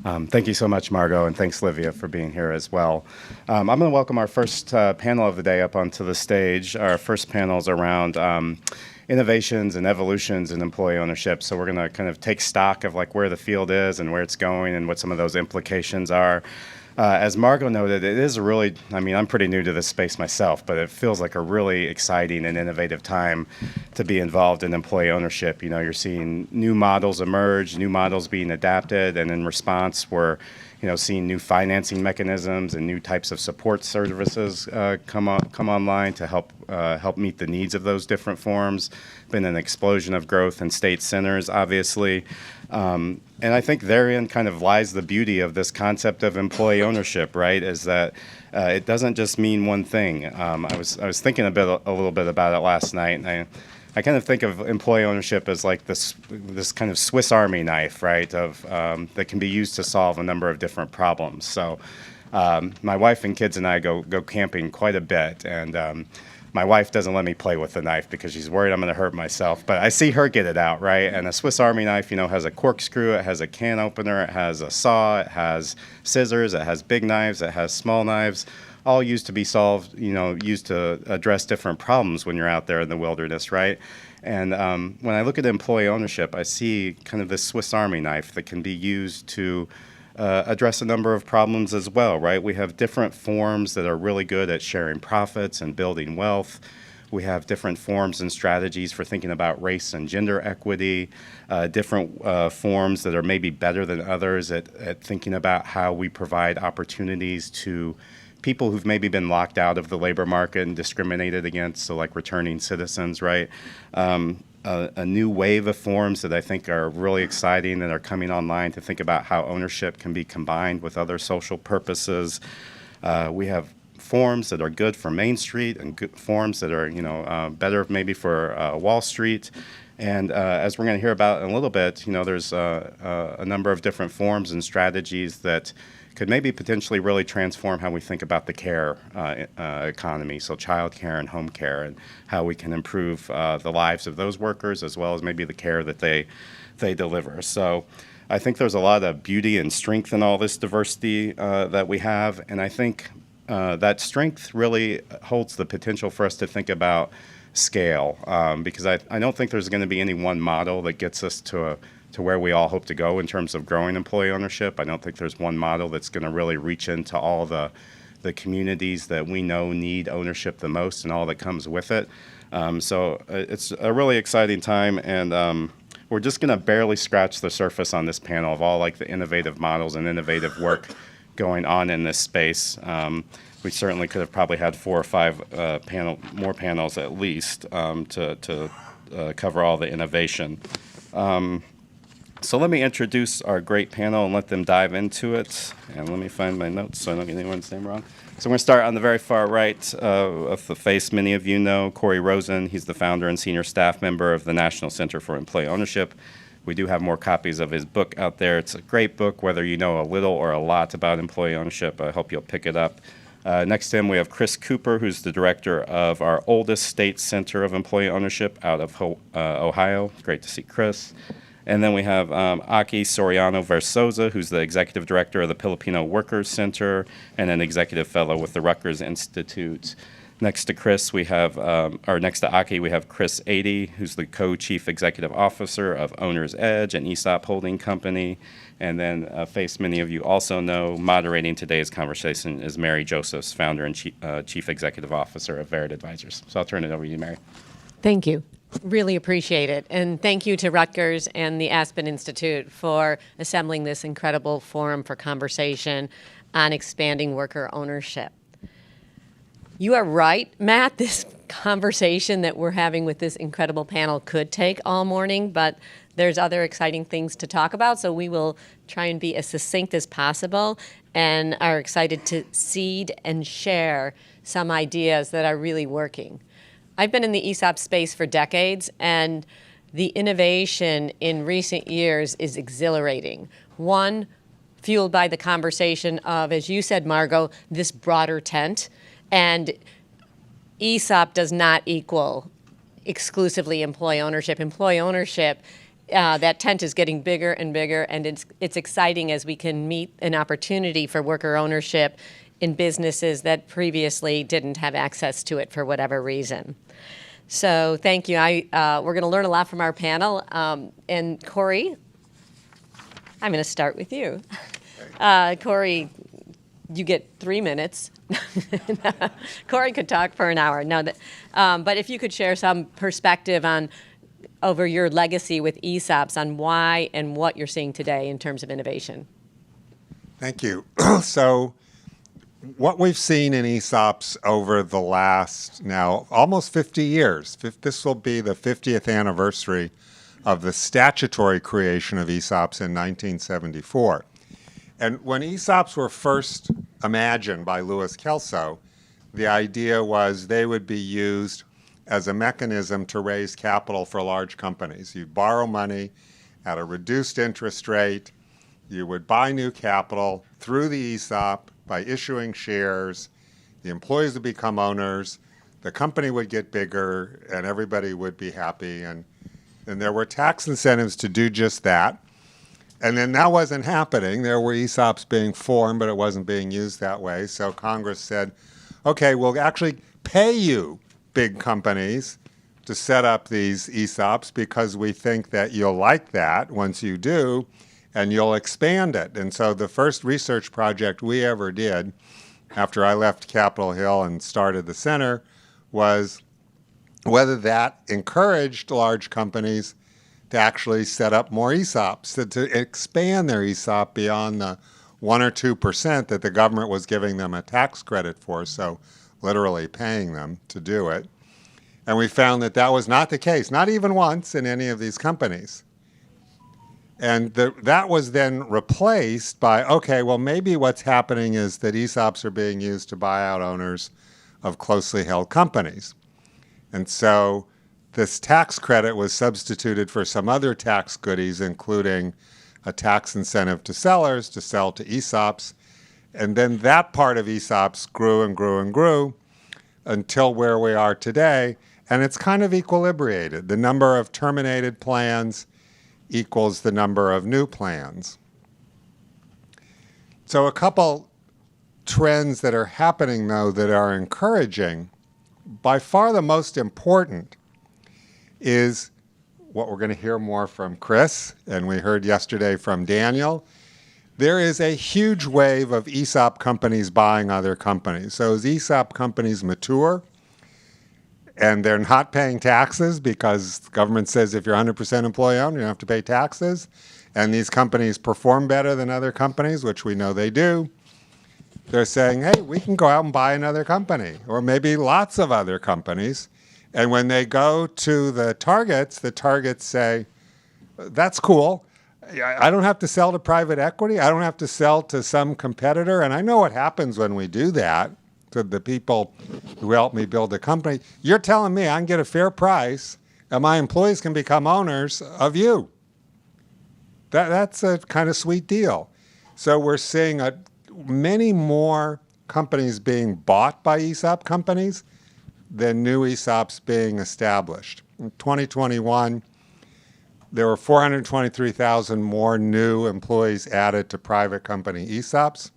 Thank you so much, Margot, and thanks, Livia, for being here as well. I'm going to welcome our first panel of the day up onto the stage. Our first panel is around innovations and evolutions in employee ownership. So we're going to kind of take stock of like where the field is and where it's going and what some of those implications are. As Margot noted, it is a really, I mean, I'm pretty new to this space myself, but it feels like a really exciting and innovative time to be involved in employee ownership. You know, you're seeing new models emerge, new models being adapted, and in response, we're, seeing new financing mechanisms and new types of support services come online to help meet the needs of those different forms. Been an explosion of growth in state centers, obviously. And I think therein kind of lies the beauty of this concept of employee ownership, right? Is that it doesn't just mean one thing. I was thinking a little bit about it last night, and I kind of think of employee ownership as like this kind of Swiss Army knife, right? Of that can be used to solve a number of different problems. So my wife and kids and I go camping quite a bit, and my wife doesn't let me play with the knife because she's worried I'm going to hurt myself. But I see her get it out, right? And a Swiss Army knife, has a corkscrew, it has a can opener, it has a saw, it has scissors, it has big knives, it has small knives, all used to be solved, used to address different problems when you're out there in the wilderness, right? And when I look at employee ownership, I see kind of this Swiss Army knife that can be used to address a number of problems as well, right? We have different forms that are really good at sharing profits and building wealth. We have different forms and strategies for thinking about race and gender equity, different forms that are maybe better than others at thinking about how we provide opportunities to people who've maybe been locked out of the labor market and discriminated against, so like returning citizens, right? A new wave of forms that I think are really exciting and are coming online to think about how ownership can be combined with other social purposes. We have forms that are good for Main Street and good forms that are, better maybe for Wall Street. And as we're going to hear about in a little bit, there's a number of different forms and strategies that could maybe potentially really transform how we think about the care economy, so child care and home care, and how we can improve the lives of those workers as well as maybe the care that they deliver. So I think there's a lot of beauty and strength in all this diversity that we have, and I think that strength really holds the potential for us to think about scale, because I don't think there's going to be any one model that gets us to where we all hope to go in terms of growing employee ownership. I don't think there's one model that's going to really reach into all the communities that we know need ownership the most and all that comes with it. So it's a really exciting time, and we're just going to barely scratch the surface on this panel of all like the innovative models and innovative work going on in this space. We certainly could have probably had 4 or 5 more panels at least to cover all the innovation. So let me introduce our great panel and let them dive into it. And let me find my notes so I don't get anyone's name wrong. So we're going to start on the very far right of the face many of you know, Corey Rosen. He's the founder and senior staff member of the National Center for Employee Ownership. We do have more copies of his book out there. It's a great book, whether you know a little or a lot about employee ownership. I hope you'll pick it up. Next to him, we have Chris Cooper, who's the director of our oldest state center of employee ownership out of Ohio. Great to see Chris. And then we have Aki Soriano Versosa, who's the executive director of the Filipino Workers Center and an executive fellow with the Rutgers Institute. Next to Chris, next to Aki, we have Chris Adee, who's the co-chief executive officer of OwnersEdge, an ESOP holding company. And then a face many of you also know, moderating today's conversation is Mary Josephs, founder and chief executive officer of Verit Advisors. So I'll turn it over to you, Mary. Thank you. Really appreciate it. And thank you to Rutgers and the Aspen Institute for assembling this incredible forum for conversation on expanding worker ownership. You are right, Matt. This conversation that we're having with this incredible panel could take all morning, but there's other exciting things to talk about, so we will try and be as succinct as possible and are excited to seed and share some ideas that are really working. I've been in the ESOP space for decades, and the innovation in recent years is exhilarating. One, fueled by the conversation of, as you said, Margot, this broader tent. And ESOP does not equal exclusively employee ownership. Employee ownership that tent is getting bigger and bigger, and it's exciting as we can meet an opportunity for worker ownership in businesses that previously didn't have access to it for whatever reason. So thank you. We're going to learn a lot from our panel. And Corey, I'm going to start with you. Corey, you get 3 minutes. Corey could talk for an hour. No, but if you could share some perspective over your legacy with ESOPs on why and what you're seeing today in terms of innovation. Thank you. So what we've seen in ESOPs over the last now almost 50 years, this will be the 50th anniversary of the statutory creation of ESOPs in 1974. And when ESOPs were first imagined by Louis Kelso, the idea was they would be used as a mechanism to raise capital for large companies. You'd borrow money at a reduced interest rate. You would buy new capital through the ESOP by issuing shares. The employees would become owners. The company would get bigger, and everybody would be happy. And there were tax incentives to do just that. And then that wasn't happening. There were ESOPs being formed, but it wasn't being used that way. So Congress said, okay, we'll actually pay you, big companies, to set up these ESOPs because we think that you'll like that once you do, and you'll expand it. And so the first research project we ever did after I left Capitol Hill and started the center was whether that encouraged large companies to actually set up more ESOPs, to expand their ESOP beyond the 1 or 2% that the government was giving them a tax credit for, so literally paying them to do it. And we found that that was not the case, not even once in any of these companies. And that was then replaced by, okay, well, maybe what's happening is that ESOPs are being used to buy out owners of closely held companies. And so this tax credit was substituted for some other tax goodies, including a tax incentive to sellers to sell to ESOPs. And then that part of ESOPs grew and grew and grew until where we are today. And it's kind of equilibrated. The number of terminated plans equals the number of new plans. So a couple trends that are happening, though, that are encouraging. By far the most important is what we're going to hear more from Chris, and we heard yesterday from Daniel. There is a huge wave of ESOP companies buying other companies. So as ESOP companies mature, and they're not paying taxes because the government says if you're 100% employee-owned, you don't have to pay taxes, and these companies perform better than other companies, which we know they do, they're saying, hey, we can go out and buy another company, or maybe lots of other companies. And when they go to the targets say, that's cool. I don't have to sell to private equity. I don't have to sell to some competitor. And I know what happens when we do that to the people who helped me build a company. You're telling me I can get a fair price and my employees can become owners of you. That's a kind of sweet deal. So we're seeing many more companies being bought by ESOP companies than new ESOPs being established. In 2021, there were 423,000 more new employees added to private company ESOPs,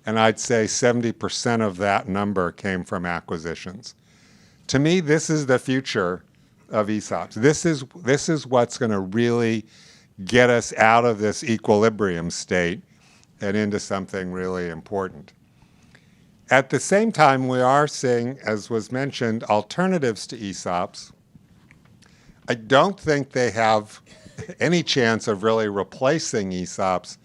and I'd say 70% of that number came from acquisitions. To me, this is the future of ESOPs. This is what's going to really get us out of this equilibrium state and into something really important. At the same time, we are seeing, as was mentioned, alternatives to ESOPs. I don't think they have any chance of really replacing ESOPs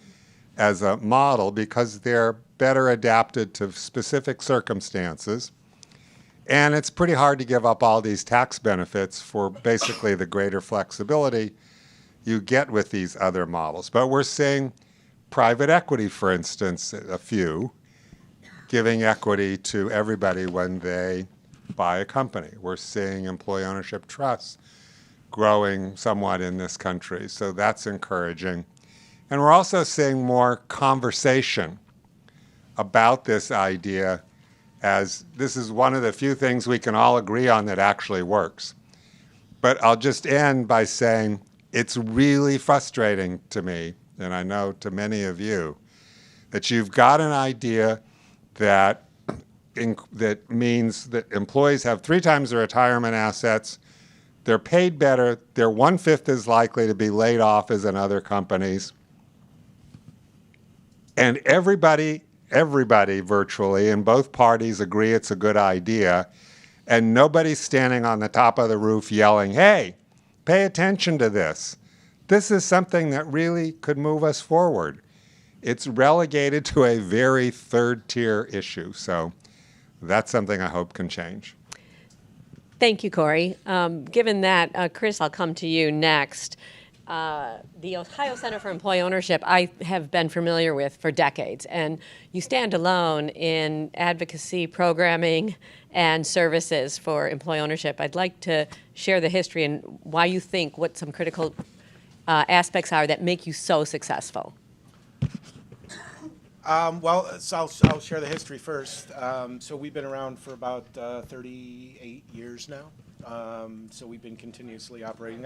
as a model because they're better adapted to specific circumstances. And it's pretty hard to give up all these tax benefits for basically the greater flexibility you get with these other models. But we're seeing private equity, for instance, a few, giving equity to everybody when they buy a company. We're seeing employee ownership trusts growing somewhat in this country, so that's encouraging. And we're also seeing more conversation about this idea, as this is one of the few things we can all agree on that actually works. But I'll just end by saying it's really frustrating to me, and I know to many of you, that you've got an idea that that means that employees have 3 times their retirement assets, they're paid better, they're 1/5 as likely to be laid off as in other companies, and everybody virtually in both parties agree it's a good idea, and nobody's standing on the top of the roof yelling, hey, pay attention to this. This is something that really could move us forward. It's relegated to a very third-tier issue. So that's something I hope can change. Thank you, Corey. Given that, Chris, I'll come to you next. The Ohio Center for Employee Ownership I have been familiar with for decades, and you stand alone in advocacy, programming, and services for employee ownership. I'd like to share the history and why you think what some critical aspects are that make you so successful. I'll share the history first. So we've been around for about 38 years now. So we've been continuously operating.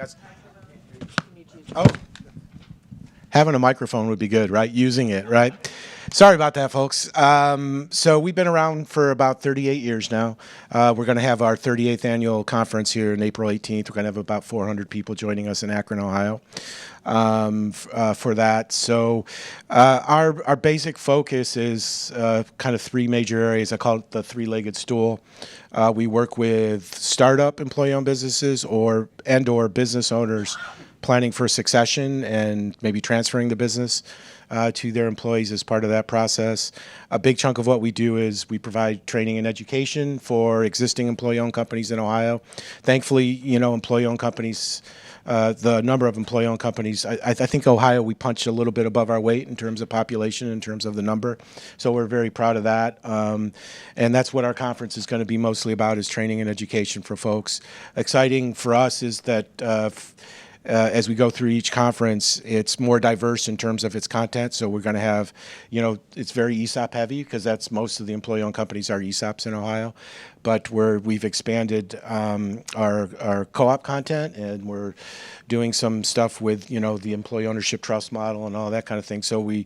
Having a microphone would be good, right? Using it, right? Sorry about that, folks. So we've been around for about 38 years now. We're going to have our 38th annual conference here on April 18th. We're going to have about 400 people joining us in Akron, Ohio, for that. So our basic focus is kind of 3 major areas. I call it the 3-legged stool. We work with startup employee-owned businesses or business owners planning for succession and maybe transferring the business to their employees as part of that process. A big chunk of what we do is we provide training and education for existing employee-owned companies in Ohio. Thankfully, employee-owned companies, the number of employee-owned companies, I think Ohio, we punch a little bit above our weight in terms of population, in terms of the number. So we're very proud of that. And that's what our conference is going to be mostly about, is training and education for folks. Exciting for us is that as we go through each conference, it's more diverse in terms of its content. So we're going to have, it's very ESOP heavy because that's most of the employee-owned companies are ESOPs in Ohio. But we've expanded our co-op content, and we're doing some stuff with the employee ownership trust model and all that kind of thing. So we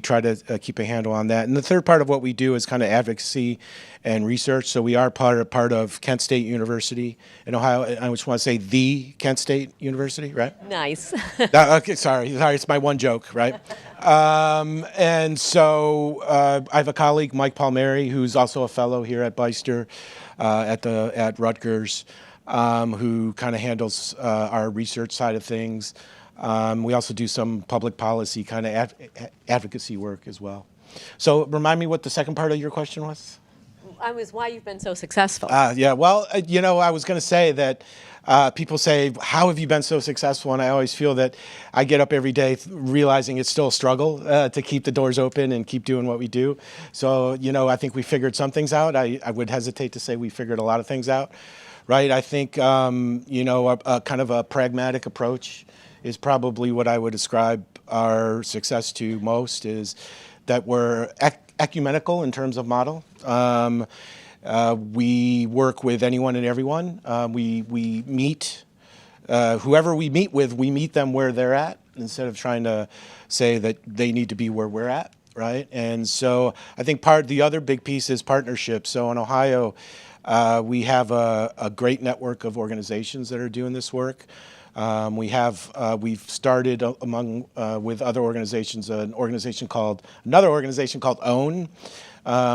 try to keep a handle on that. And the third part of what we do is kind of advocacy and research. So we are part of Kent State University in Ohio. I just want to say the Kent State University, right? Nice. Okay, sorry, it's my one joke, right? And so I have a colleague, Mike Palmieri, who's also a fellow here at Beister at Rutgers, who kind of handles our research side of things. We also do some public policy kind of advocacy work as well. So remind me what the second part of your question was? I was why you've been so successful. Yeah, well, I was going to say that people say, how have you been so successful? And I always feel that I get up every day realizing it's still a struggle to keep the doors open and keep doing what we do. So, I think we figured some things out. I would hesitate to say we figured a lot of things out, right? I think, a kind of a pragmatic approach is probably what I would ascribe our success to most, is that we're ecumenical in terms of model. We work with anyone and everyone. We meet whoever we meet with. We meet them where they're at instead of trying to say that they need to be where we're at, right? And so I think the other big piece is partnership. So in Ohio, we have a great network of organizations that are doing this work. We've started with other organizations, another organization called OWN,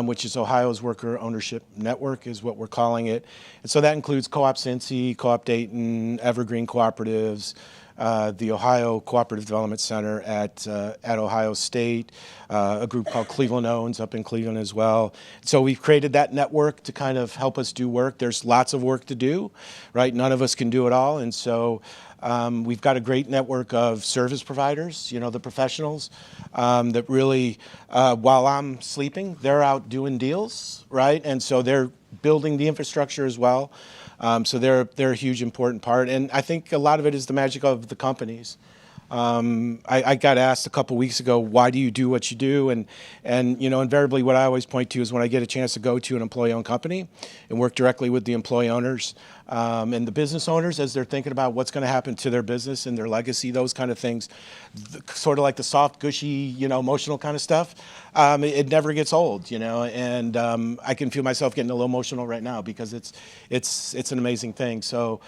which is Ohio's Worker Ownership Network, is what we're calling it. And so that includes Co-op Cincy, Co-op Dayton, Evergreen Cooperatives, the Ohio Cooperative Development Center at Ohio State, a group called Cleveland Owns up in Cleveland as well. So we've created that network to kind of help us do work. There's lots of work to do, right? None of us can do it all. And so we've got a great network of service providers, the professionals that really, while I'm sleeping, they're out doing deals, right? And so they're building the infrastructure as well. So they're a huge important part. And I think a lot of it is the magic of the companies. I got asked a couple weeks ago, why do you do what you do? And invariably what I always point to is when I get a chance to go to an employee-owned company and work directly with the employee owners and the business owners as they're thinking about what's going to happen to their business and their legacy, those kind of things, sort of like the soft, gushy, emotional kind of stuff. It never gets old, and I can feel myself getting a little emotional right now because it's an amazing thing. So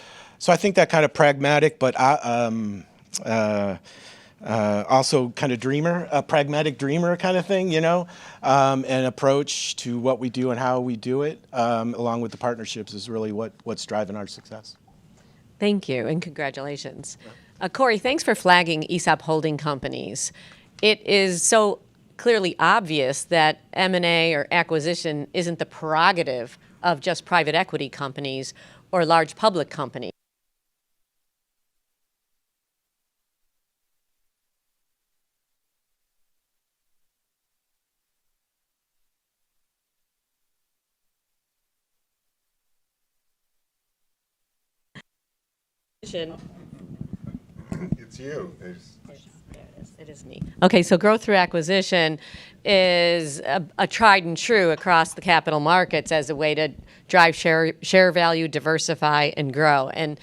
I think that kind of pragmatic, but also kind of dreamer, a pragmatic dreamer kind of thing, an approach to what we do and how we do it, along with the partnerships is really what's driving our success. Thank you, and congratulations. Corey, thanks for flagging ESOP holding companies. It is so clearly obvious that M&A or acquisition isn't the prerogative of just private equity companies or large public companies. It's you. It is me. Okay, so growth through acquisition is a tried and true across the capital markets as a way to drive share value, diversify, and grow. And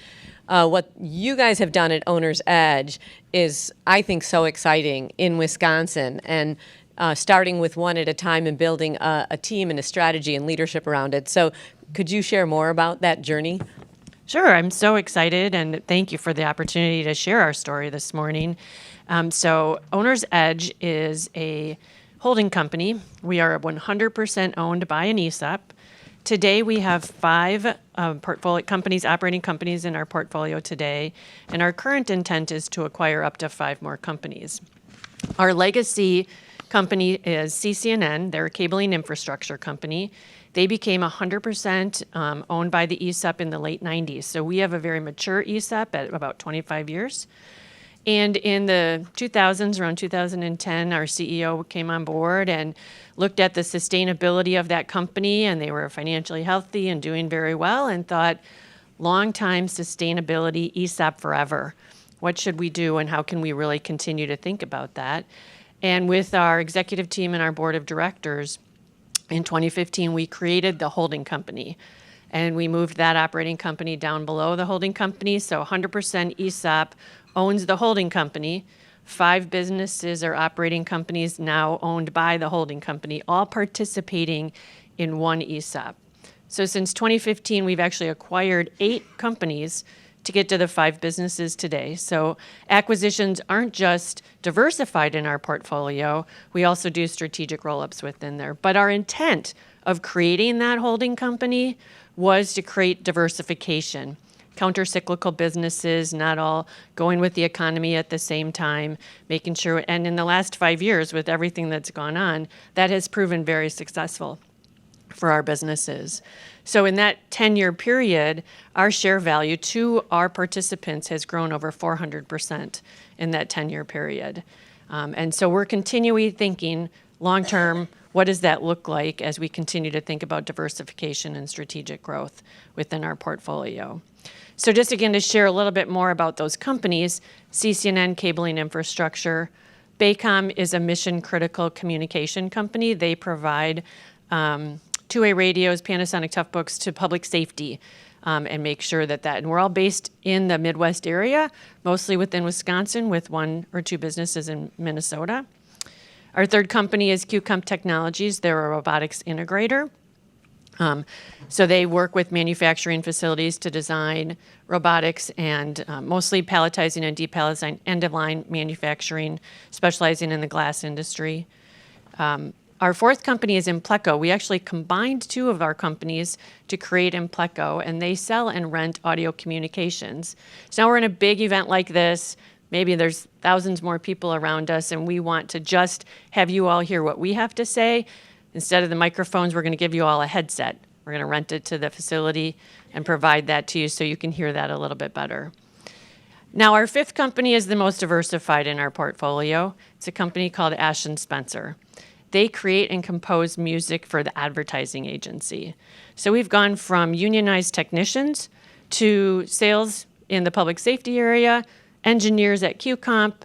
what you guys have done at OwnersEdge is, I think, so exciting in Wisconsin, and starting with one at a time and building a team and a strategy and leadership around it. So could you share more about that journey? Sure, I'm so excited, and thank you for the opportunity to share our story this morning. So OwnersEdge is a holding company. We are 100% owned by an ESOP. Today we have 5 portfolio companies, operating companies in our portfolio today, and our current intent is to acquire up to 5 more companies. Our legacy company is CCNN. They're a cabling infrastructure company. They became 100% owned by the ESOP in the late 90s. So we have a very mature ESOP at about 25 years. And in the 2000s, around 2010, our CEO came on board and looked at the sustainability of that company, and they were financially healthy and doing very well, and thought, long-time sustainability, ESOP forever. What should we do, and how can we really continue to think about that? And with our executive team and our board of directors, in 2015, we created the holding company, and we moved that operating company down below the holding company. So 100% ESOP owns the holding company. 5 businesses or operating companies now owned by the holding company, all participating in one ESOP. So since 2015, we've actually acquired 8 companies to get to the 5 businesses today. So acquisitions aren't just diversified in our portfolio, we also do strategic roll-ups within there. But our intent of creating that holding company was to create diversification, counter-cyclical businesses, not all going with the economy at the same time, making sure, and in the last 5 years with everything that's gone on, that has proven very successful for our businesses. So in that 10-year period, our share value to our participants has grown over 400% in that 10-year period. And so we're continually thinking long-term, what does that look like as we continue to think about diversification and strategic growth within our portfolio? So just again to share a little bit more about those companies, CCNN Cabling Infrastructure. Baycom is a mission-critical communication company. They provide two-way radios, Panasonic Toughbooks to public safety and make sure that and we're all based in the Midwest area, mostly within Wisconsin with 1 or 2 businesses in Minnesota. Our third company is QComp Technologies. They're a robotics integrator. So they work with manufacturing facilities to design robotics and mostly palletizing and depalletizing end-of-line manufacturing, specializing in the glass industry. Our fourth company is Impleco. We actually combined 2 of our companies to create Impleco, and they sell and rent audio communications. So now we're in a big event like this. Maybe there's thousands more people around us, and we want to just have you all hear what we have to say. Instead of the microphones, we're going to give you all a headset. We're going to rent it to the facility and provide that to you so you can hear that a little bit better. Now, our 5th company is the most diversified in our portfolio. It's a company called Ash & Spencer. They create and compose music for the advertising agency. So we've gone from unionized technicians to sales in the public safety area, engineers at QComp,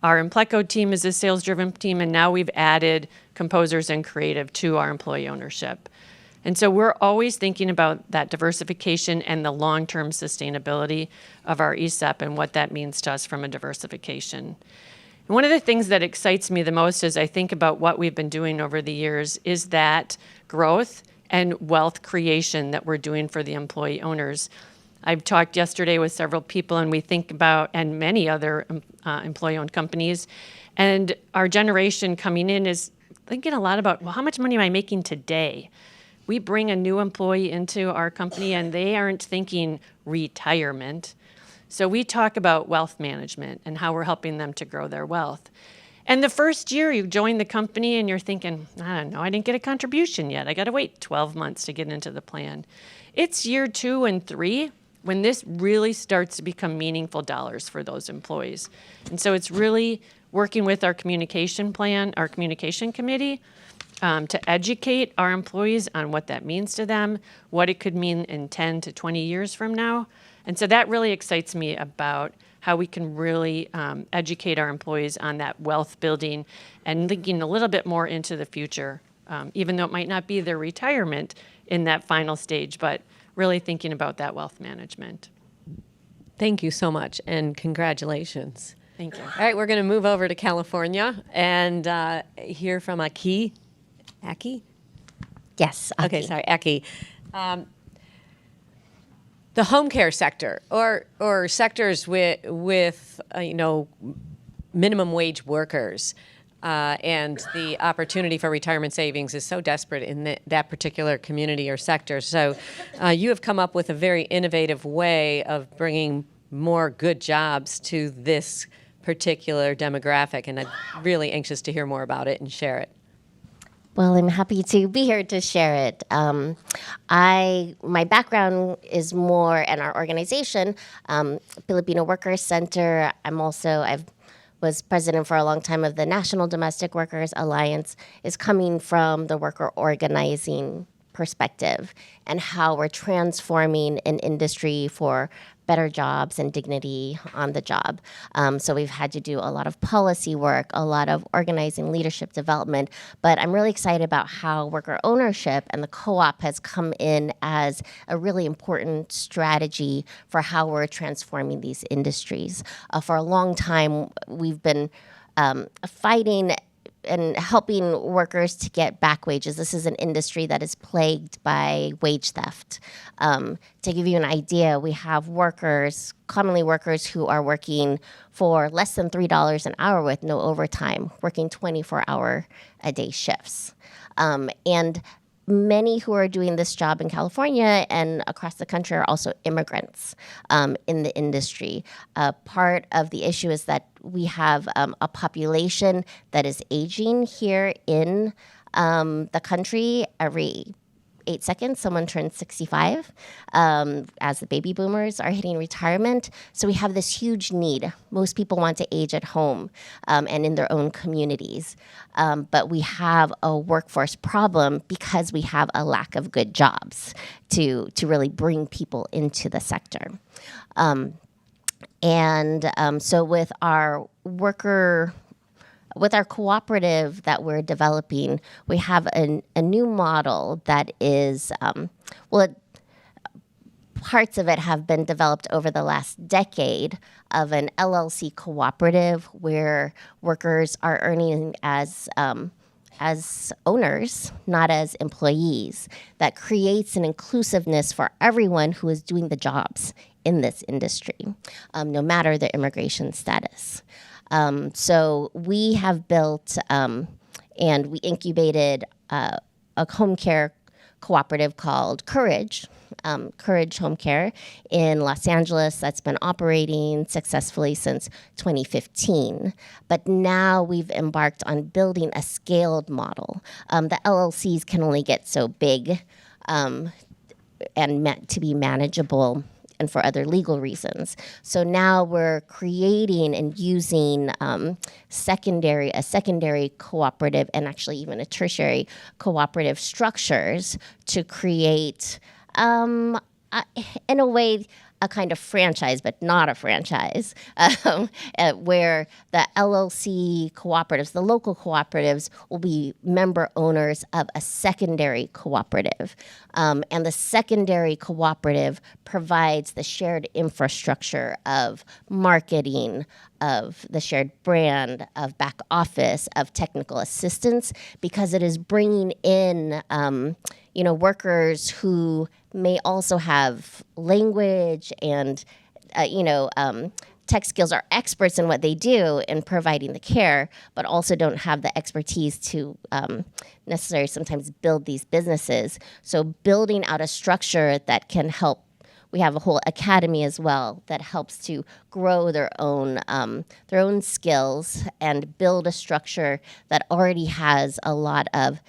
Our Impleco team is a sales-driven team, and now we've added composers and creative to our employee ownership. And so we're always thinking about that diversification and the long-term sustainability of our ESEP and what that means to us from a diversification. And one of the things that excites me the most as I think about what we've been doing over the years is that growth and wealth creation that we're doing for the employee owners. I've talked yesterday with several people, and we think about, and many other employee-owned companies, and our generation coming in is thinking a lot about, well, how much money am I making today? We bring a new employee into our company, and they aren't thinking retirement. So we talk about wealth management and how we're helping them to grow their wealth. And the first year you join the company and you're thinking, I don't know, I didn't get a contribution yet. I got to wait 12 months to get into the plan. It's year 2 and 3 when this really starts to become meaningful dollars for those employees. And so it's really working with our communication plan, our communication committee, to educate our employees on what that means to them, what it could mean in 10 to 20 years from now. And so that really excites me about how we can really educate our employees on that wealth building and thinking a little bit more into the future, even though it might not be their retirement in that final stage, but really thinking about that wealth management. Thank you so much, and congratulations. Thank you. All right, we're going to move over to California and hear from Aki. Aki? Yes. Okay, Aki. sorry, Aki. The home care sector, or sectors with minimum wage workers, and the opportunity for retirement savings is so desperate in that particular community or sector. So you have come up with a very innovative way of bringing more good jobs to this particular demographic, and I'm really anxious to hear more about it and share it. Well, I'm happy to be here to share it. My background is more in our organization, Filipino Workers Center. I was president for a long time of the National Domestic Workers Alliance, is coming from the worker organizing perspective and how we're transforming an industry for better jobs and dignity on the job. So we've had to do a lot of policy work, a lot of organizing, leadership development, but I'm really excited about how worker ownership and the co-op has come in as a really important strategy for how we're transforming these industries. For a long time, we've been fighting and helping workers to get back wages. This is an industry that is plagued by wage theft. To give you an idea, we have commonly workers who are working for less than $3 an hour with no overtime, working 24-hour-a-day shifts. And many who are doing this job in California and across the country are also immigrants in the industry. Part of the issue is that we have a population that is aging here in the country. Every 8 seconds, someone turns 65 as the baby boomers are hitting retirement. So we have this huge need. Most people want to age at home and in their own communities. But we have a workforce problem because we have a lack of good jobs to really bring people into the sector. So with our cooperative that we're developing, we have a new model that is, parts of it have been developed over the last decade of an LLC cooperative where workers are earning as owners, not as employees, that creates an inclusiveness for everyone who is doing the jobs in this industry, no matter their immigration status. So we have built and we incubated a home care cooperative called Courage Home Care in Los Angeles that's been operating successfully since 2015. But now we've embarked on building a scaled model. The LLCs can only get so big and meant to be manageable and for other legal reasons. So now we're creating and using a secondary cooperative and actually even a tertiary cooperative structures to create, in a way, a kind of franchise, but not a franchise, where the LLC cooperatives, the local cooperatives, will be member owners of a secondary cooperative. And the secondary cooperative provides the shared infrastructure of marketing, of the shared brand, of back office, of technical assistance, because it is bringing in workers who may also have language and tech skills, are experts in what they do in providing the care, but also don't have the expertise to necessarily sometimes build these businesses. So building out a structure that can help. We have a whole academy as well that helps to grow their own skills and build a structure that already has a lot of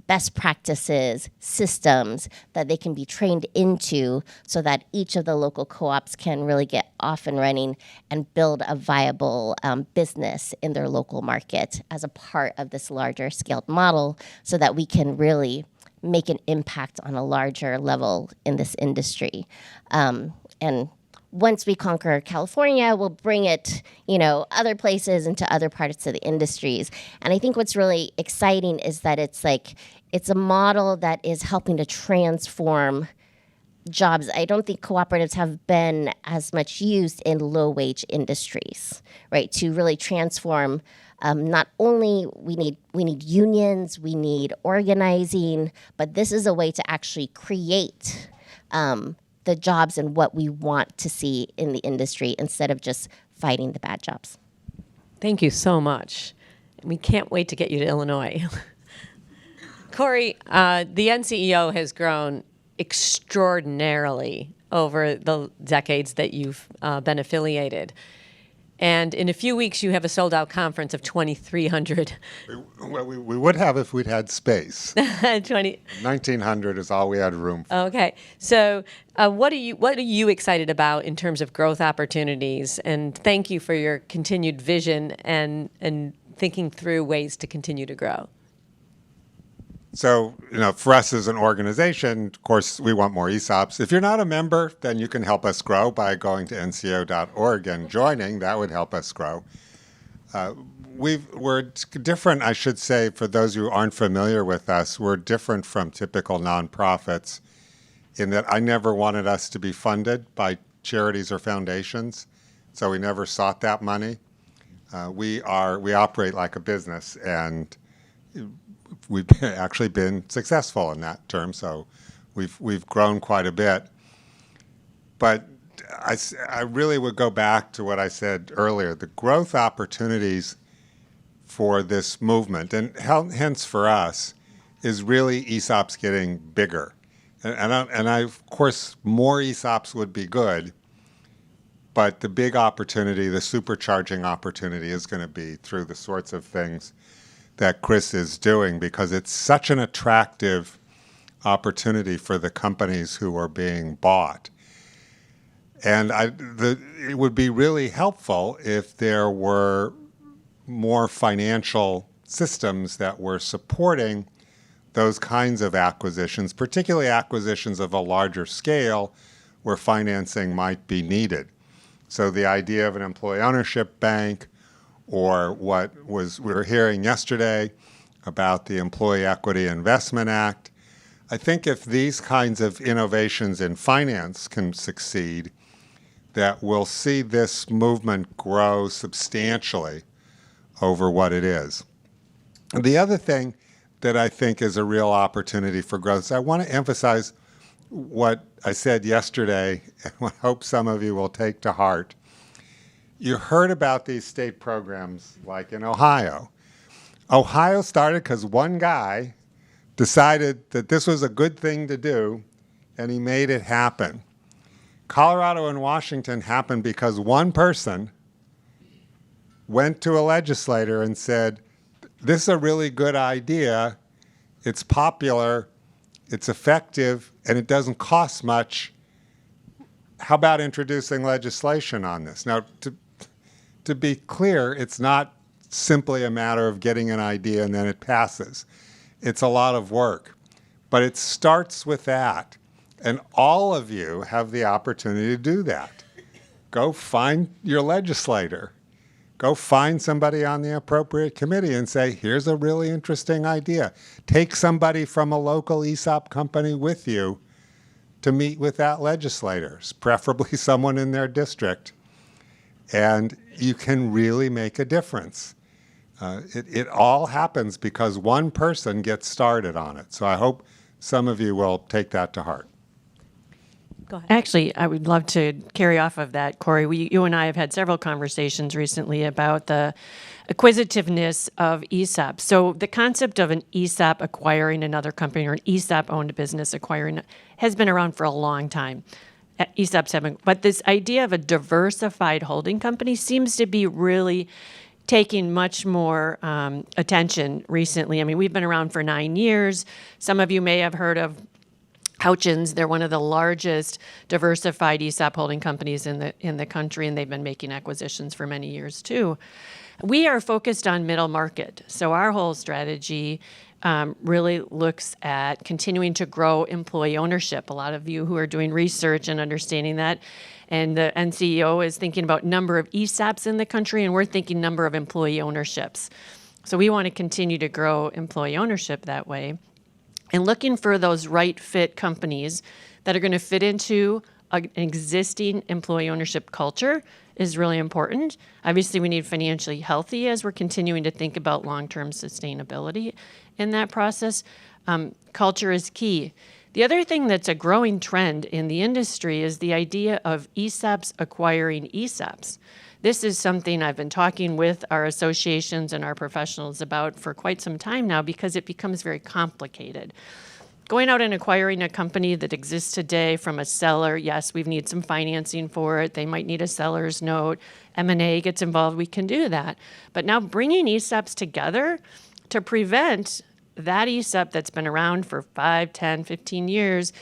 best practices, systems that they can be trained into, so that each of the local co-ops can really get off and running and build a viable business in their local market as a part of this larger scaled model, so that we can really make an impact on a larger level in this industry. And once we conquer California, we'll bring it, other places, into other parts of the industries. And I think what's really exciting is that it's a model that is helping to transform jobs. I don't think cooperatives have been as much used in low-wage industries, right? To really transform. Not only we need unions, we need organizing, but this is a way to actually create the jobs and what we want to see in the industry, instead of just fighting the bad jobs. Thank you so much. We can't wait to get you to Illinois. Corey, the NCEO has grown extraordinarily over the decades that you've been affiliated. And in a few weeks, you have a sold-out conference of 2,300. Well, we would have if we'd had space. 1,900 is all we had room for. Okay. So what are you excited about in terms of growth opportunities? And thank you for your continued vision and thinking through ways to continue to grow. So, for us as an organization, of course, we want more ESOPs. If you're not a member, then you can help us grow by going to nco.org and joining. That would help us grow. We're different, I should say, for those who aren't familiar with us, we're different from typical nonprofits in that I never wanted us to be funded by charities or foundations, so we never sought that money. We operate like a business, and we've actually been successful in that term, so we've grown quite a bit. But I really would go back to what I said earlier. The growth opportunities for this movement, and hence for us, is really ESOPs getting bigger. And of course, more ESOPs would be good, but the big opportunity, the supercharging opportunity, is going to be through the sorts of things that Chris is doing, because it's such an attractive opportunity for the companies who are being bought. And it would be really helpful if there were more financial systems that were supporting those kinds of acquisitions, particularly acquisitions of a larger scale where financing might be needed. So the idea of an employee ownership bank, or we were hearing yesterday about the Employee Equity Investment Act. I think if these kinds of innovations in finance can succeed, that we'll see this movement grow substantially over what it is. And the other thing that I think is a real opportunity for growth is I want to emphasize what I said yesterday, and I hope some of you will take to heart. You heard about these state programs like in Ohio. Ohio started because one guy decided that this was a good thing to do, and he made it happen. Colorado and Washington happened because one person went to a legislator and said, this is a really good idea, it's popular, it's effective, and it doesn't cost much. How about introducing legislation on this? Now, to be clear, it's not simply a matter of getting an idea and then it passes. It's a lot of work. But it starts with that. And all of you have the opportunity to do that. Go find your legislator. Go find somebody on the appropriate committee and say, here's a really interesting idea. Take somebody from a local ESOP company with you to meet with that legislator, preferably someone in their district. And you can really make a difference. It all happens because one person gets started on it. So I hope some of you will take that to heart. Go ahead. Actually, I would love to carry off of that, Corey. You and I have had several conversations recently about the acquisitiveness of ESOP. So the concept of an ESOP acquiring another company or an ESOP-owned business acquiring has been around for a long time. ESOPs haven't, but this idea of a diversified holding company seems to be really taking much more attention recently. I mean, we've been around for 9 years. Some of you may have heard of Houchins. They're one of the largest diversified ESOP holding companies in the country, and they've been making acquisitions for many years too. We are focused on middle market, so our whole strategy really looks at continuing to grow employee ownership. A lot of you who are doing research and understanding that, and the NCEO is thinking about number of ESOPs in the country, and we're thinking number of employee ownerships. So we want to continue to grow employee ownership that way. And looking for those right fit companies that are going to fit into an existing employee ownership culture is really important. Obviously, we need financially healthy as we're continuing to think about long-term sustainability in that process. Culture is key. The other thing that's a growing trend in the industry is the idea of ESOPs acquiring ESOPs. This is something I've been talking with our associations and our professionals about for quite some time now because it becomes very complicated. Going out and acquiring a company that exists today from a seller, yes, we need some financing for it. They might need a seller's note. M&A gets involved. We can do that. But now bringing ESOPs together to prevent that ESOP that's been around for 5, 10, 15 years,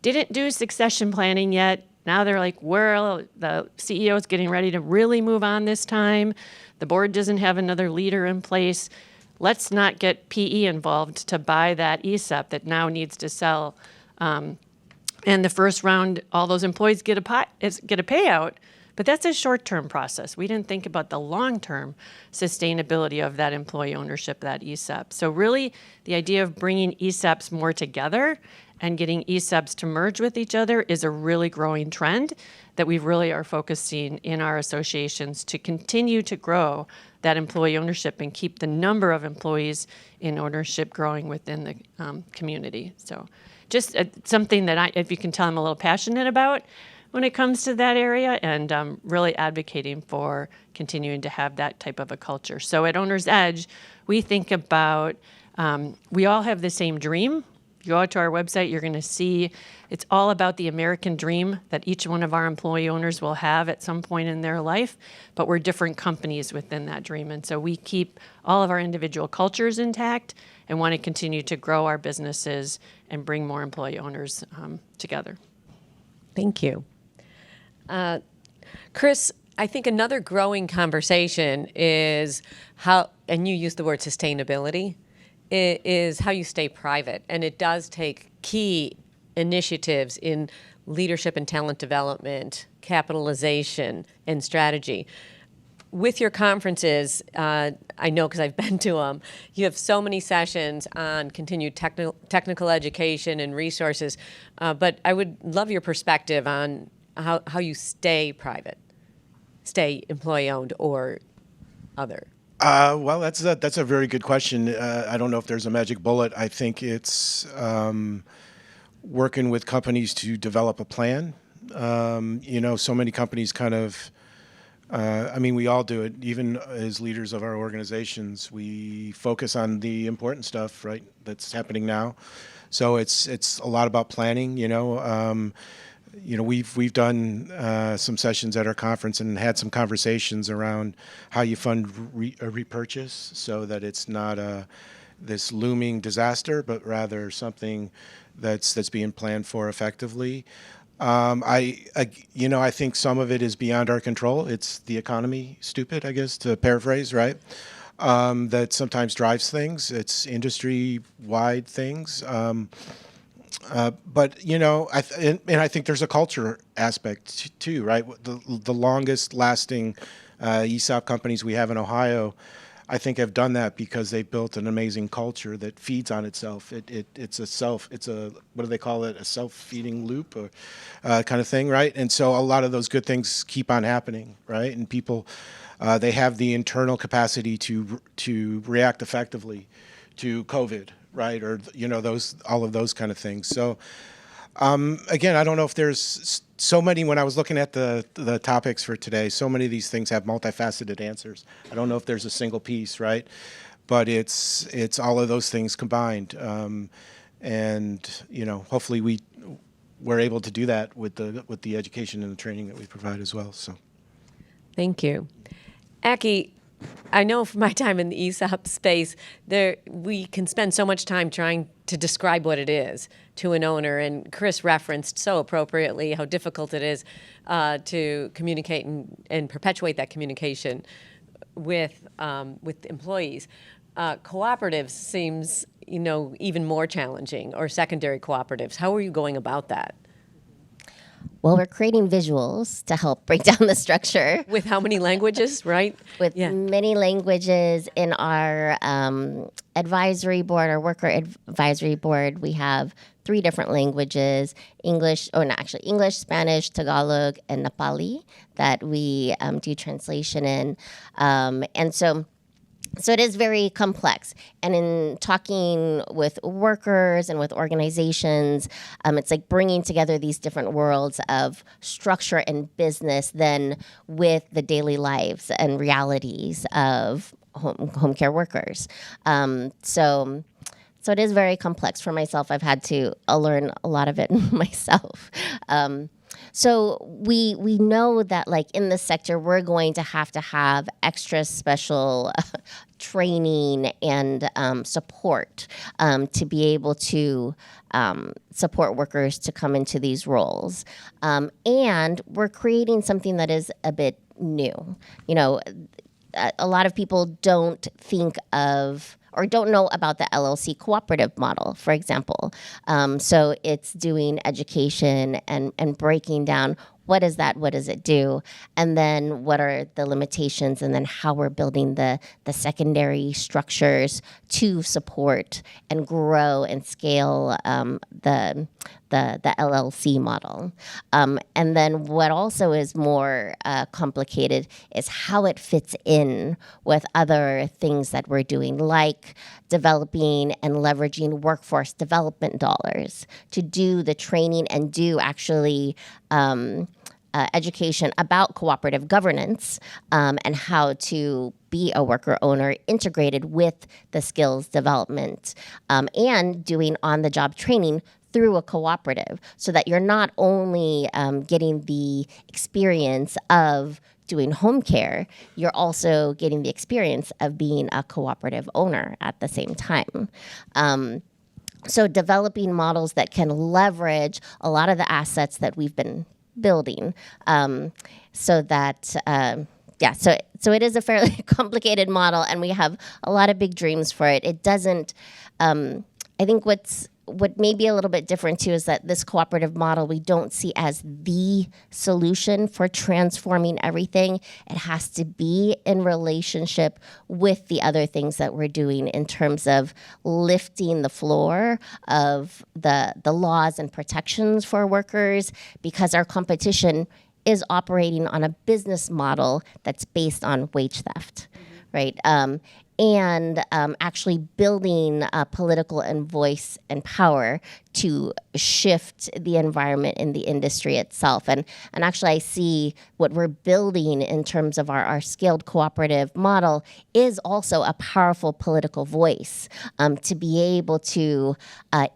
didn't do succession planning yet. Now they're like, well, the CEO is getting ready to really move on this time. The board doesn't have another leader in place. Let's not get PE involved to buy that ESOP that now needs to sell. And the first round, all those employees get a payout, but that's a short-term process. We didn't think about the long-term sustainability of that employee ownership, that ESOP. So really, the idea of bringing ESOPs more together and getting ESOPs to merge with each other is a really growing trend that we really are focusing in our associations to continue to grow that employee ownership and keep the number of employees in ownership growing within the community. So just something that if you can tell, I'm a little passionate about when it comes to that area, and really advocating for continuing to have that type of a culture. So at OwnersEdge, we think about, we all have the same dream. If you go out to our website, you're going to see it's all about the American dream that each one of our employee owners will have at some point in their life, but we're different companies within that dream. And so we keep all of our individual cultures intact and want to continue to grow our businesses and bring more employee owners together. Thank you. Chris, I think another growing conversation is how, and you used the word sustainability, is how you stay private. And it does take key initiatives in leadership and talent development, capitalization, and strategy. With your conferences, I know because I've been to them, you have so many sessions on continued technical education and resources, but I would love your perspective on how you stay private, stay employee-owned or other. Well, that's a very good question. I don't know if there's a magic bullet. I think it's working with companies to develop a plan. So many companies kind of, we all do it. Even as leaders of our organizations, we focus on the important stuff, right, that's happening now. So it's a lot about planning, we've done some sessions at our conference and had some conversations around how you fund a repurchase so that it's not this looming disaster, but rather something that's being planned for effectively. I think some of it is beyond our control. It's the economy, stupid, I guess, to paraphrase, right? That sometimes drives things. It's industry-wide things. But and I think there's a culture aspect too, right? The longest lasting ESOP companies we have in Ohio, I think, have done that because they built an amazing culture that feeds on itself. It's a what do they call it? A self-feeding loop, or kind of thing, right? And so a lot of those good things keep on happening, right? And people, they have the internal capacity to react effectively to COVID, right? Or all of those kind of things. So again, I don't know if there's so many. When I was looking at the topics for today, so many of these things have multifaceted answers. I don't know if there's a single piece, right? But it's all of those things combined, and hopefully we're able to do that with the education and the training that we provide as well. So, Thank you. Adee, I know from my time in the ESOP space, we can spend so much time trying to describe what it is to an owner, and Chris referenced so appropriately how difficult it is to communicate and perpetuate that communication with employees. Cooperatives seems even more challenging, or secondary cooperatives. How are you going about that? Well, we're creating visuals to help break down the structure. With how many languages, right? With many languages in our advisory board, our worker advisory board, we have 3 different languages: English, Spanish, Tagalog, and Nepali that we do translation in. And so it is very complex. And in talking with workers and with organizations, it's like bringing together these different worlds of structure and business then with the daily lives and realities of home care workers. So it is very complex for myself. I've had to learn a lot of it myself. So we know that, like, in this sector, we're going to have extra special training and support to be able to support workers to come into these roles. And we're creating something that is a bit new. A lot of people don't think of or don't know about the LLC cooperative model, for example. So it's doing education and breaking down what is that, what does it do, and then what are the limitations, and then how we're building the secondary structures to support and grow and scale the LLC model. And then what also is more complicated is how it fits in with other things that we're doing, like developing and leveraging workforce development dollars to do the training and do actually education about cooperative governance and how to be a worker owner integrated with the skills development, and doing on-the-job training through a cooperative, so that you're not only getting the experience of doing home care, you're also getting the experience of being a cooperative owner at the same time. So developing models that can leverage a lot of the assets that we've been building, so that so it is a fairly complicated model, and we have a lot of big dreams for it. It doesn't. I think what may be a little bit different too is that this cooperative model we don't see as the solution for transforming everything. It has to be in relationship with the other things that we're doing in terms of lifting the floor of the laws and protections for workers, because our competition is operating on a business model that's based on wage theft, right? And actually building political and voice and power to shift the environment in the industry itself. And actually I see what we're building in terms of our skilled cooperative model is also a powerful political voice to be able to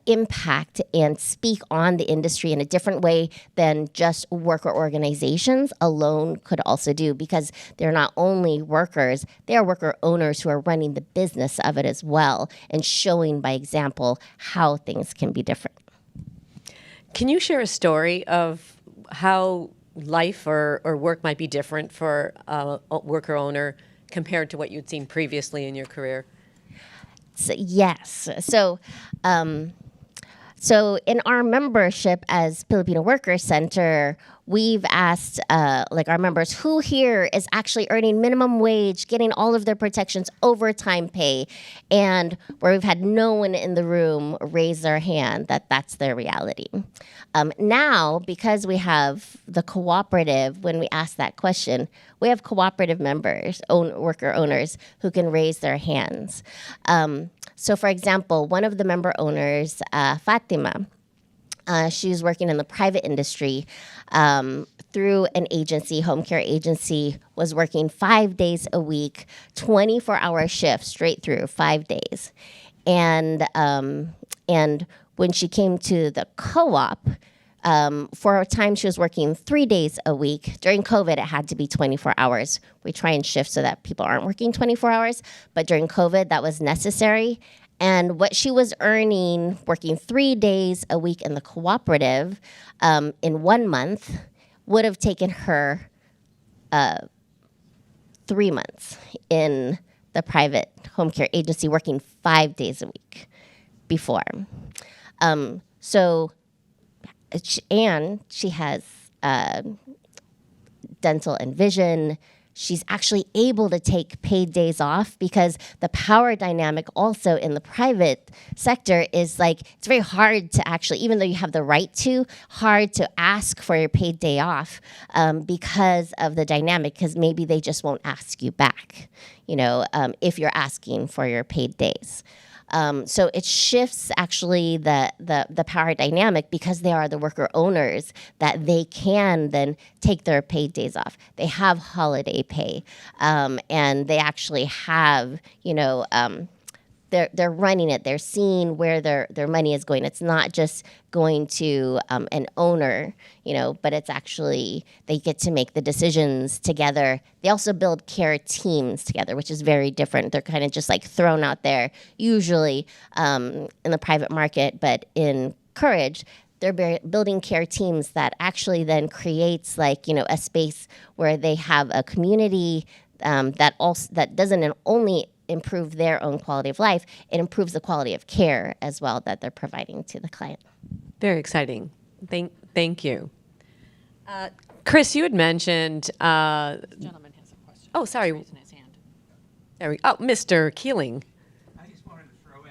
impact and speak on the industry in a different way than just worker organizations alone could also do, because they're not only workers, they are worker owners who are running the business of it as well and showing by example how things can be different. Can you share a story of how life or work might be different for a worker owner compared to what you'd seen previously in your career? Yes. So So in our membership as Filipino Workers Center, we've asked like our members, who here is actually earning minimum wage, getting all of their protections, overtime pay, and where we've had no one in the room raise their hand that that's their reality. Now, because we have the cooperative, when we ask that question, we have cooperative members, worker owners, who can raise their hands. So for example, one of the member owners, Fatima, she's working in the private industry through an agency, home care agency, was working 5 days a week, 24-hour shifts straight through, 5 days. And when she came to the co-op, for a time she was working 3 days a week. During COVID, it had to be 24 hours. We try and shift so that people aren't working 24 hours, but during COVID, that was necessary. And what she was earning working 3 days a week in the cooperative in 1 month would have taken her 3 months in the private home care agency working 5 days a week before. And she has dental and vision. She's actually able to take paid days off because the power dynamic also in the private sector is like, it's very hard to actually, even though you have the right to, hard to ask for your paid day off because of the dynamic, because maybe they just won't ask you back, if you're asking for your paid days. So it shifts actually the power dynamic because they are the worker owners that they can then take their paid days off. They have holiday pay, and they actually have, they're running it. They're seeing where their money is going. It's not just going to an owner, but it's actually, they get to make the decisions together. They also build care teams together, which is very different. They're kind of just like thrown out there, usually in the private market, but in Courage, they're building care teams that actually then creates like, a space where they have a community that doesn't only improve their own quality of life, it improves the quality of care as well that they're providing to the client. Very exciting. Thank you. Chris, you had mentioned. Gentleman has a question. Oh, sorry. He's raising his hand. There we go. Oh, Mr. Keeling. I just wanted to throw in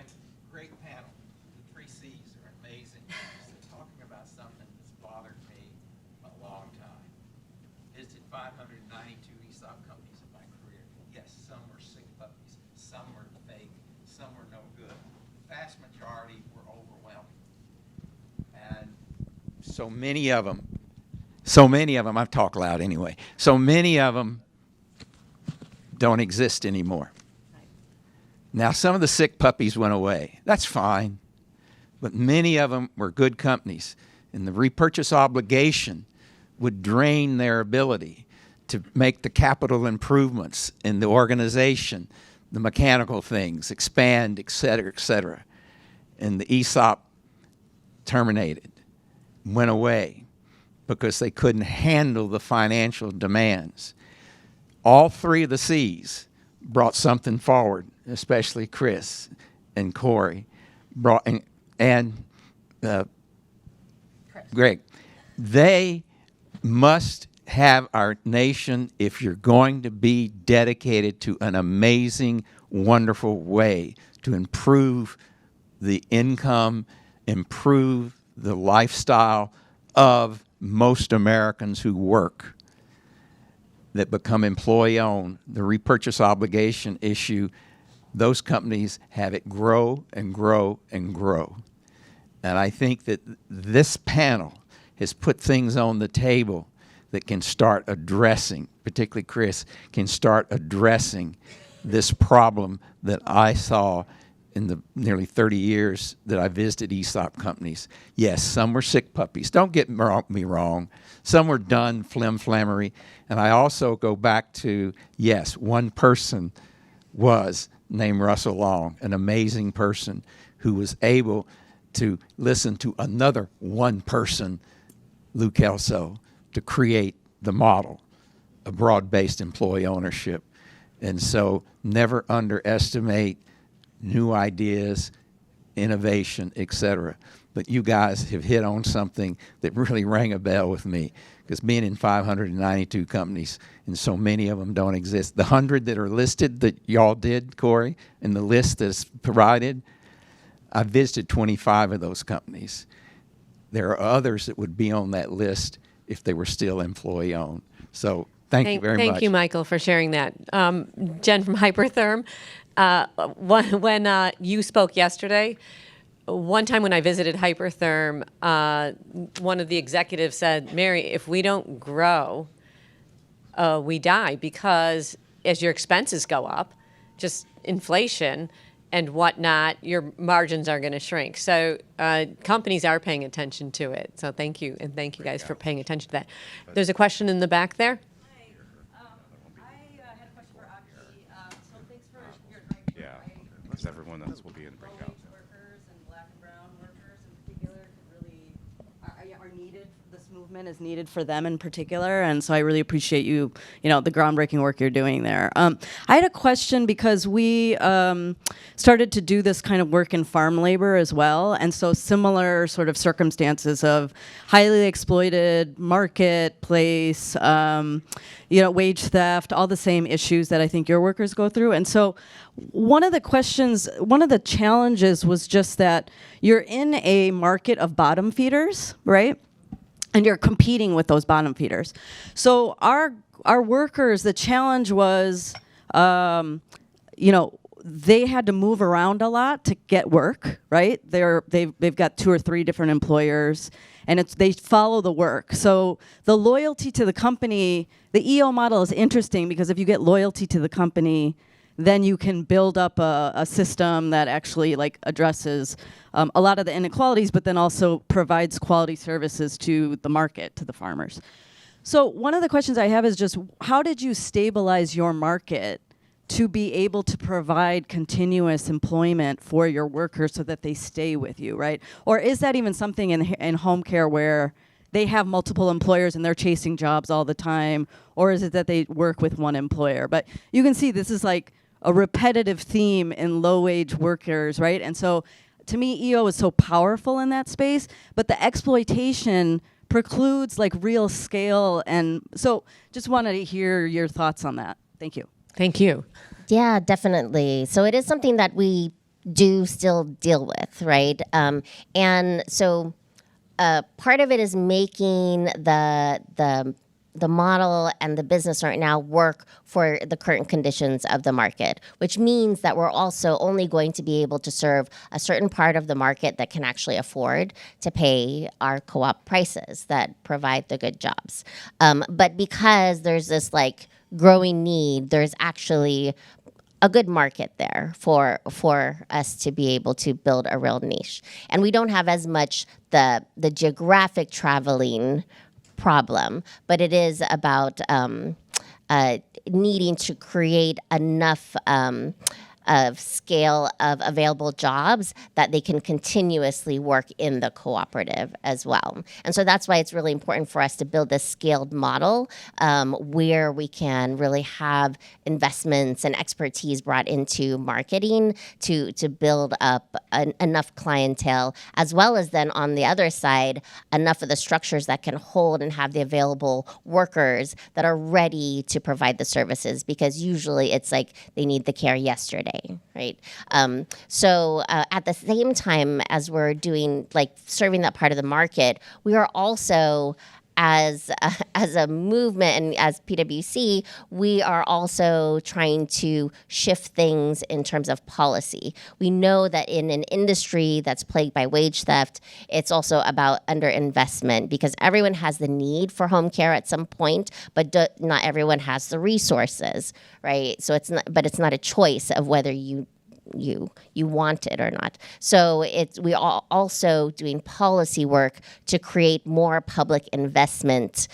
great panel. The 3 C's are amazing. They're talking about something that's bothered me a long time. Visited 592 ESOP companies in my career. Yes, some were sick puppies, some were fake, some were no good. The vast majority were overwhelming. And so many of them, I've talked loud anyway, so many of them don't exist anymore. Now, some of the sick puppies went away. That's fine. But many of them were good companies. And the repurchase obligation would drain their ability to make the capital improvements in the organization, the mechanical things, expand, et cetera, et cetera. And the ESOP terminated, went away, because they couldn't handle the financial demands. All 3 of the C's brought something forward, especially Chris and Corey, and Greg. They must have our nation, if you're going to be dedicated to an amazing, wonderful way to improve the income, improve the lifestyle of most Americans who work, that become employee-owned, the repurchase obligation issue, those companies have it grow and grow and grow. And I think that this panel has put things on the table that can start addressing, particularly Chris, can start addressing this problem that I saw in the nearly 30 years that I visited ESOP companies. Yes, some were sick puppies. Don't get me wrong. Some were done flim-flammery. And I also go back to, yes, one person was named Russell Long, an amazing person who was able to listen to another one person, Lou Kelso, to create the model of broad-based employee ownership. And so never underestimate new ideas innovation, etc. But you guys have hit on something that really rang a bell with me, because being in 592 companies, and so many of them don't exist. The 100 that are listed that y'all did, Corey, and the list that's provided, I visited 25 of those companies. There are others that would be on that list if they were still employee-owned. So thank you very much. Thank you, Michael, for sharing that. Jen from Hypertherm, when you spoke yesterday, one time when I visited Hypertherm, one of the executives said, Mary, if we don't grow, we die, because as your expenses go up, just inflation and whatnot, your margins are going to shrink. So companies are paying attention to it. So thank you, and thank you guys for paying attention to that. There's a question in the back there. I had a question for Adee. So thanks for your time. Yeah, because everyone else will be in the breakout. Low-wage workers and black and brown workers in particular could really are needed. This movement is needed for them in particular, and so I really appreciate you know, the groundbreaking work you're doing there. I had a question because we started to do this kind of work in farm labor as well, and so similar sort of circumstances of highly exploited marketplace, you know, wage theft, all the same issues that I think your workers go through. And so one of the challenges was just that you're in a market of bottom feeders, right? And you're competing with those bottom feeders. So our workers, the challenge was, you know, they had to move around a lot to get work, right? They've got 2 or 3 different employers, and they follow the work. So the loyalty to the company, the EO model is interesting because if you get loyalty to the company, then you can build up a system that actually like addresses a lot of the inequalities, but then also provides quality services to the market, to the farmers. So one of the questions I have is just, how did you stabilize your market to be able to provide continuous employment for your workers so that they stay with you, right? Or is that even something in home care where they have multiple employers and they're chasing jobs all the time? Or is it that they work with one employer? But you can see this is like a repetitive theme in low-wage workers, right? And so to me, EO is so powerful in that space, but the exploitation precludes like real scale. And so just wanted to hear your thoughts on that. Thank you. Thank you. Yeah, definitely. So it is something that we do still deal with, right? And so part of it is making the model and the business right now work for the current conditions of the market, which means that we're also only going to be able to serve a certain part of the market that can actually afford to pay our co-op prices that provide the good jobs. But because there's this like growing need, there's actually a good market there for us to be able to build a real niche. And we don't have as much the geographic traveling problem, but it is about needing to create enough of scale of available jobs that they can continuously work in the cooperative as well. And so that's why it's really important for us to build this scaled model where we can really have investments and expertise brought into marketing to build up enough clientele, as well as then on the other side, enough of the structures that can hold and have the available workers that are ready to provide the services, because usually it's like they need the care yesterday. Right. So at the same time as we're doing like serving that part of the market, we are also as a movement and as PwC, we are also trying to shift things in terms of policy. We know that in an industry that's plagued by wage theft, it's also about underinvestment, because everyone has the need for home care at some point, but not everyone has the resources, right? So it's not a choice of whether you want it or not. So we are also doing policy work to create more public investment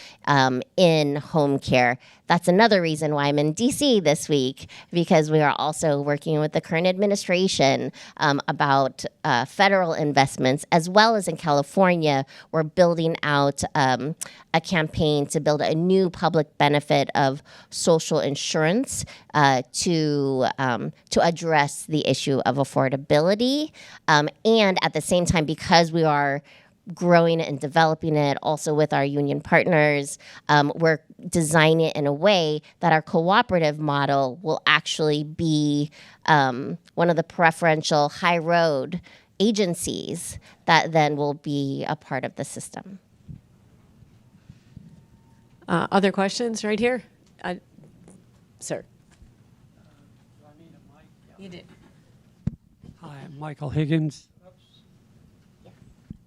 in home care. That's another reason why I'm in DC this week, because we are also working with the current administration about federal investments, as well as in California, we're building out a campaign to build a new public benefit of social insurance to address the the issue of affordability. And at the same time, because we are growing it and developing it also with our union partners, we're designing it in a way that our cooperative model will actually be one of the preferential high road agencies that then will be a part of the system. Other questions right here? Sir. You did. Hi, I'm Michael Higgins.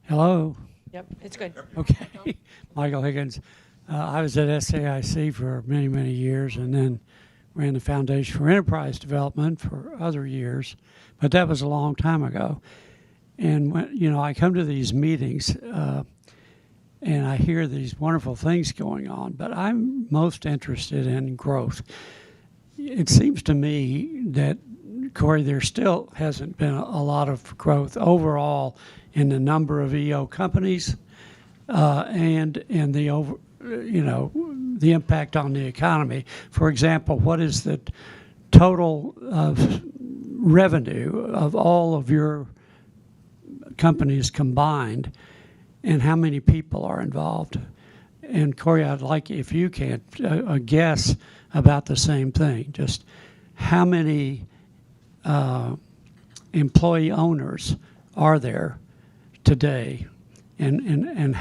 Hello. Yep, it's good. Okay. Michael Higgins. I was at SAIC for many, many years and then ran the Foundation for Enterprise Development for other years, but that was a long time ago. And when, I come to these meetings and I hear these wonderful things going on, but I'm most interested in growth. It seems to me that, Corey, there still hasn't been a lot of growth overall in the number of EO companies and the the impact on the economy. For example, what is the total of revenue of all of your companies combined, and how many people are involved? And Corey, I'd like, if you can, a guess about the same thing. Just how many employee owners are there today, and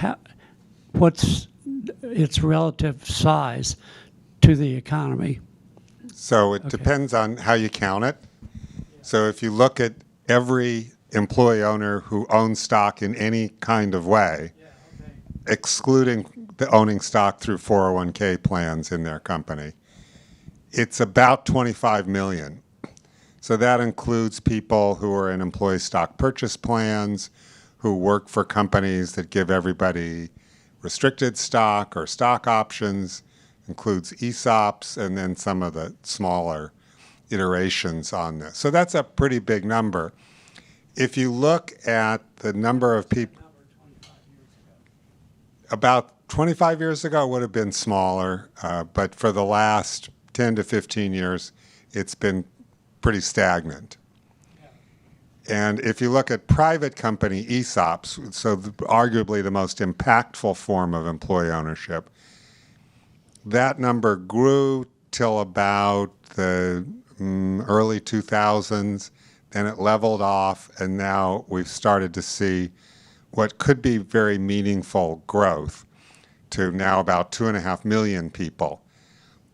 what's its relative size to the economy? So it depends on how you count it. So if you look at every employee owner who owns stock in any kind of way, excluding the owning stock through 401k plans in their company, it's about 25 million. So that includes people who are in employee stock purchase plans, who work for companies that give everybody restricted stock or stock options, includes ESOPs, and then some of the smaller iterations on this. So that's a pretty big number. If you look at the number of people, about 25 years ago it would have been smaller, but for the last 10 to 15 years, it's been pretty stagnant. And if you look at private company ESOPs, so arguably the most impactful form of employee ownership, that number grew till about the early 2000s, then it leveled off, and now we've started to see what could be very meaningful growth to now about 2.5 million people.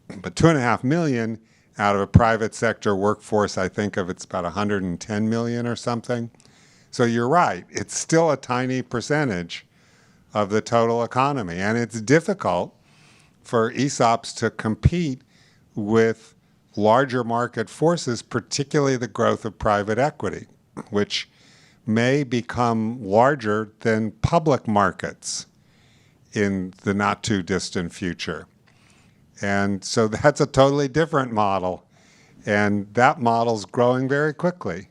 But 2.5 million out of a private sector workforce, I think of it's about 110 million or something. So you're right, it's still a tiny percentage of the total economy, and it's difficult for ESOPs to compete with larger market forces, particularly the growth of private equity, which may become larger than public markets in the not too distant future. And so that's a totally different model, and that model's growing very quickly.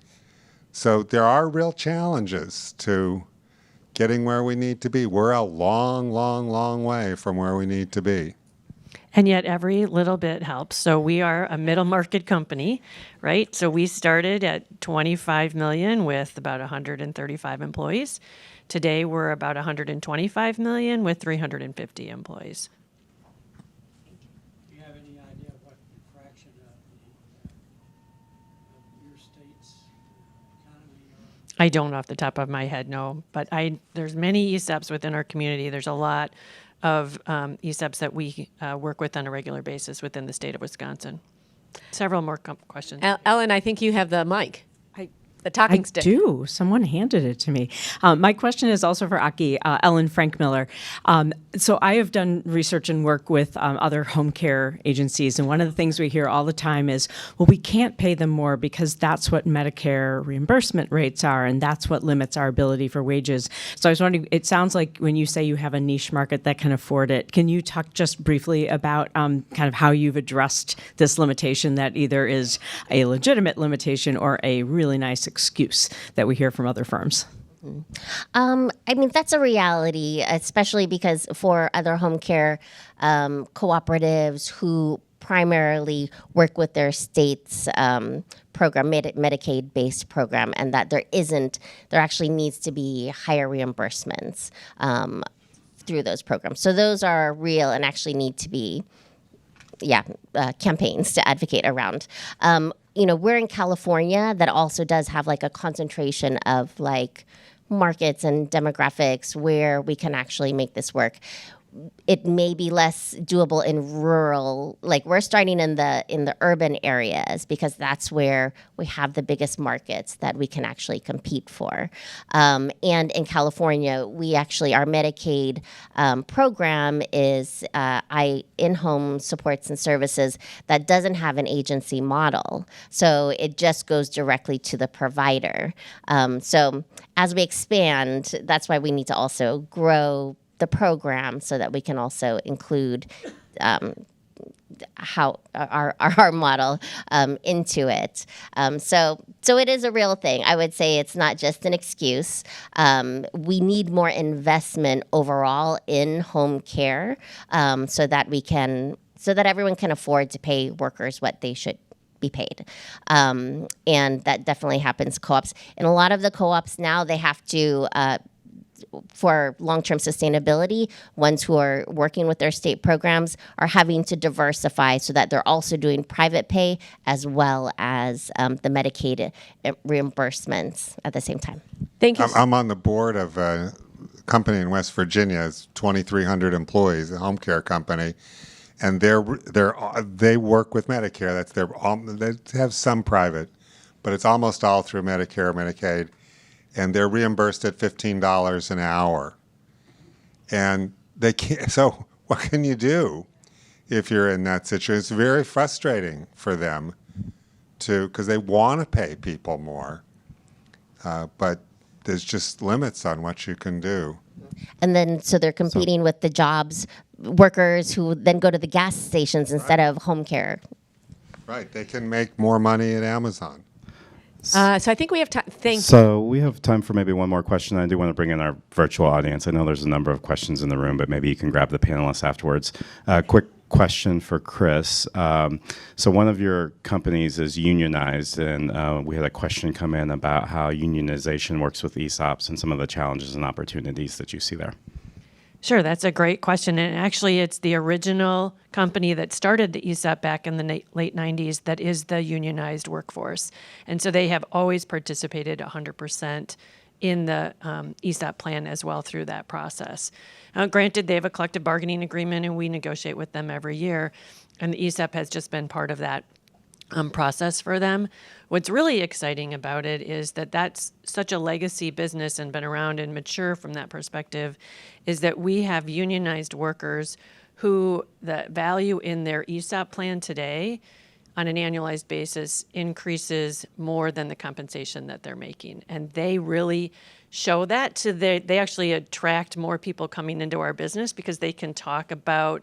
So there are real challenges to getting where we need to be. We're a long, long, long way from where we need to be. And yet every little bit helps. So we are a middle market company, right? So we started at 25 million with about 135 employees. Today we're about 125 million with 350 employees. Do you have any idea what fraction of your state's economy? I don't off the top of my head, no. But there's many ESOPs within our community. There's a lot of ESOPs that we work with on a regular basis within the state of Wisconsin. Several more questions. Ellen, I think you have the mic. The talking stick. I do. Someone handed it to me. My question is also for Adee, Ellen Frank-Miller. So I have done research and work with other home care agencies, and one of the things we hear all the time is, well, we can't pay them more because that's what Medicare reimbursement rates are, and that's what limits our ability for wages. So I was wondering, it sounds like when you say you have a niche market that can afford it, can you talk just briefly about kind of how you've addressed this limitation that either is a legitimate limitation or a really nice excuse that we hear from other firms? I mean, that's a reality, especially because for other home care cooperatives who primarily work with their state's program, Medicaid-based program, and that there actually needs to be higher reimbursements through those programs. So those are real and actually need to be campaigns to advocate around. We're in California that also does have like a concentration of like markets and demographics where we can actually make this work. It may be less doable in rural, like we're starting in the urban areas because that's where we have the biggest markets that we can actually compete for. And in California, we actually, our Medicaid program is in-home supports and services that doesn't have an agency model. So it just goes directly to the provider. So as we expand, that's why we need to also grow the program so that we can also include how our model into it. So it is a real thing. I would say it's not just an excuse. We need more investment overall in home care so that everyone can afford to pay workers what they should be paid. And that definitely happens co-ops. In a lot of the co-ops now, they have to for long-term sustainability, ones who are working with their state programs are having to diversify so that they're also doing private pay as well as the Medicaid reimbursements at the same time. Thank you. I'm on the board of a company in West Virginia. It's 2,300 employees, a home care company, and they work with Medicare. They have some private, but it's almost all through Medicare, Medicaid. And they're reimbursed at $15 an hour. And they can't, so what can you do if you're in that situation? It's very frustrating for them because they want to pay people more, but there's just limits on what you can do. And then, so they're competing with the jobs workers who then go to the gas stations instead of home care. Right, they can make more money at Amazon. So I think we have time. Thank you. So we have time for maybe one more question. I do want to bring in our virtual audience. I know there's a number of questions in the room, but maybe you can grab the panelists afterwards. Quick question for Chris. So one of your companies is unionized, and we had a question come in about how unionization works with ESOPs and some of the challenges and opportunities that you see there. Sure, that's a great question. And actually, it's the original company that started the ESOP back in the late 90s that is the unionized workforce. And so they have always participated 100% in the ESOP plan as well through that process. Granted, they have a collective bargaining agreement, and we negotiate with them every year. And the ESOP has just been part of that process for them. What's really exciting about it is that that's such a legacy business and been around and mature from that perspective, is that we have unionized workers who the value in their ESOP plan today on an annualized basis increases more than the compensation that they're making. And they really show that they actually attract more people coming into our business because they can talk about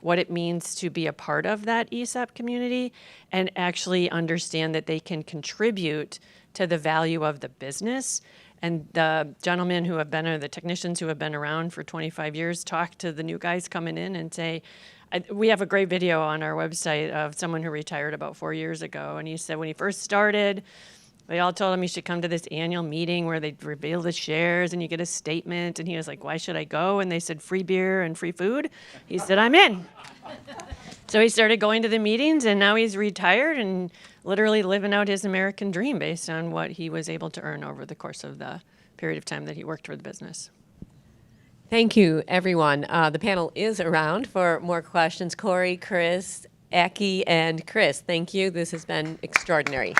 what it means to be a part of that ESOP community and actually understand that they can contribute to the value of the business. And the gentlemen who have been, or the technicians who have been around for 25 years, talk to the new guys coming in and say, we have a great video on our website of someone who retired about 4 years ago. And he said when he first started, they all told him you should come to this annual meeting where they reveal the shares and you get a statement. And he was like, why should I go? And they said, free beer and free food. He said, I'm in. So he started going to the meetings, and now he's retired and literally living out his American dream based on what he was able to earn over the course of the period of time that he worked for the business. Thank you, everyone. The panel is around for more questions. Corey, Chris, Adee, and Chris, thank you. This has been extraordinary.